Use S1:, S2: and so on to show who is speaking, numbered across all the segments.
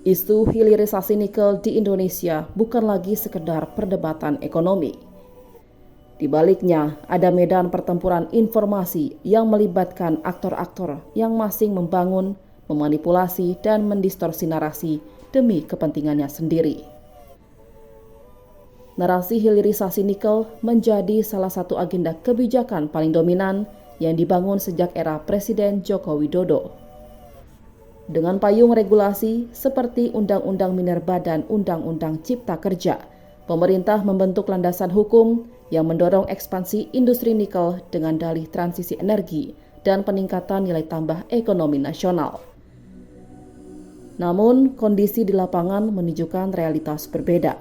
S1: Isu hilirisasi nikel di Indonesia bukan lagi sekedar perdebatan ekonomi. Di baliknya, ada medan pertempuran informasi yang melibatkan aktor-aktor yang masing membangun, memanipulasi, dan mendistorsi narasi demi kepentingannya sendiri. Narasi hilirisasi nikel menjadi salah satu agenda kebijakan paling dominan yang dibangun sejak era Presiden Joko Widodo. Dengan payung regulasi seperti Undang-Undang Minerba dan Undang-Undang Cipta Kerja, pemerintah membentuk landasan hukum yang mendorong ekspansi industri nikel dengan dalih transisi energi dan peningkatan nilai tambah ekonomi nasional. Namun, kondisi di lapangan menunjukkan realitas berbeda.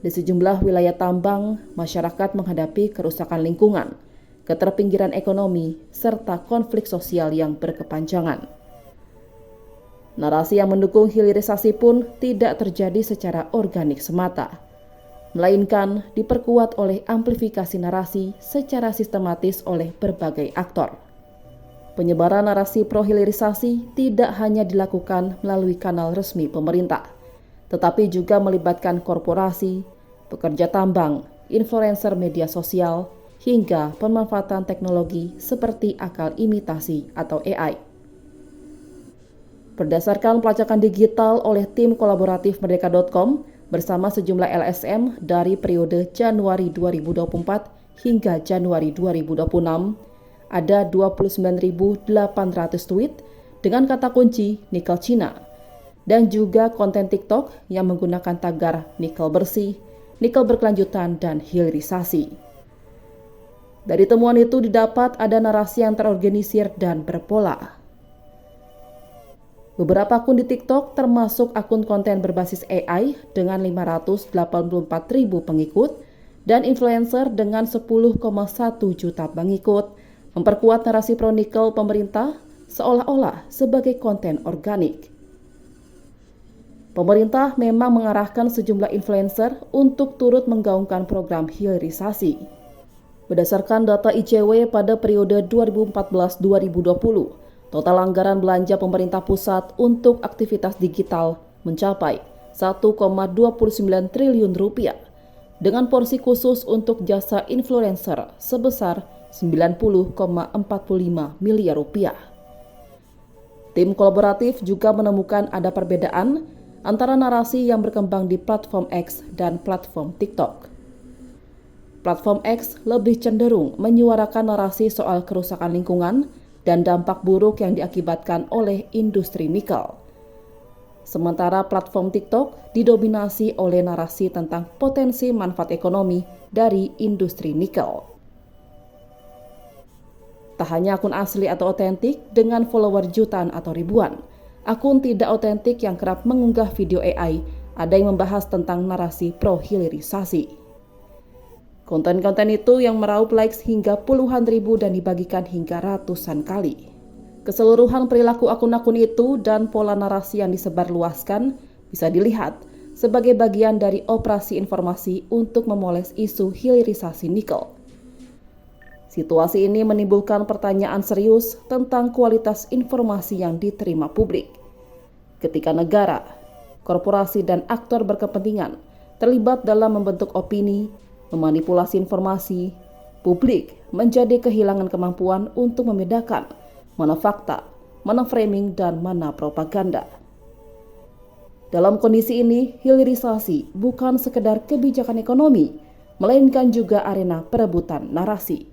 S1: Di sejumlah wilayah tambang, masyarakat menghadapi kerusakan lingkungan, keterpinggiran ekonomi, serta konflik sosial yang berkepanjangan. Narasi yang mendukung hilirisasi pun tidak terjadi secara organik semata, melainkan diperkuat oleh amplifikasi narasi secara sistematis oleh berbagai aktor. Penyebaran narasi pro-hilirisasi tidak hanya dilakukan melalui kanal resmi pemerintah, tetapi juga melibatkan korporasi, pekerja tambang, influencer media sosial, hingga pemanfaatan teknologi seperti akal imitasi atau AI. Berdasarkan pelacakan digital oleh tim kolaboratif Merdeka.com bersama sejumlah LSM dari periode Januari 2024 hingga Januari 2026, ada 29.800 tweet dengan kata kunci nikel Cina dan juga konten TikTok yang menggunakan tagar nikel bersih, nikel berkelanjutan, dan hilirisasi. Dari temuan itu didapat ada narasi yang terorganisir dan berpola. Beberapa akun di TikTok termasuk akun konten berbasis AI dengan 584.000 pengikut dan influencer dengan 10,1 juta pengikut memperkuat narasi pro-nikel pemerintah seolah-olah sebagai konten organik. Pemerintah memang mengarahkan sejumlah influencer untuk turut menggaungkan program hilirisasi. Berdasarkan data ICW pada periode 2014-2020, total anggaran belanja pemerintah pusat untuk aktivitas digital mencapai 1,29 triliun rupiah dengan porsi khusus untuk jasa influencer sebesar 90,45 miliar rupiah. Tim kolaboratif juga menemukan ada perbedaan antara narasi yang berkembang di platform X dan platform TikTok. Platform X lebih cenderung menyuarakan narasi soal kerusakan lingkungan dan dampak buruk yang diakibatkan oleh industri nikel. Sementara platform TikTok didominasi oleh narasi tentang potensi manfaat ekonomi dari industri nikel. Tak hanya akun asli atau otentik dengan follower jutaan atau ribuan, akun tidak otentik yang kerap mengunggah video AI ada yang membahas tentang narasi pro-hilirisasi. Konten-konten itu yang meraup likes hingga puluhan ribu dan dibagikan hingga ratusan kali. Keseluruhan perilaku akun-akun itu dan pola narasi yang disebarluaskan bisa dilihat sebagai bagian dari operasi informasi untuk memoles isu hilirisasi nikel. Situasi ini menimbulkan pertanyaan serius tentang kualitas informasi yang diterima publik. Ketika negara, korporasi, dan aktor berkepentingan terlibat dalam membentuk opini, memanipulasi informasi, publik menjadi kehilangan kemampuan untuk membedakan mana fakta, mana framing, dan mana propaganda. Dalam kondisi ini, hilirisasi bukan sekedar kebijakan ekonomi, melainkan juga arena perebutan narasi.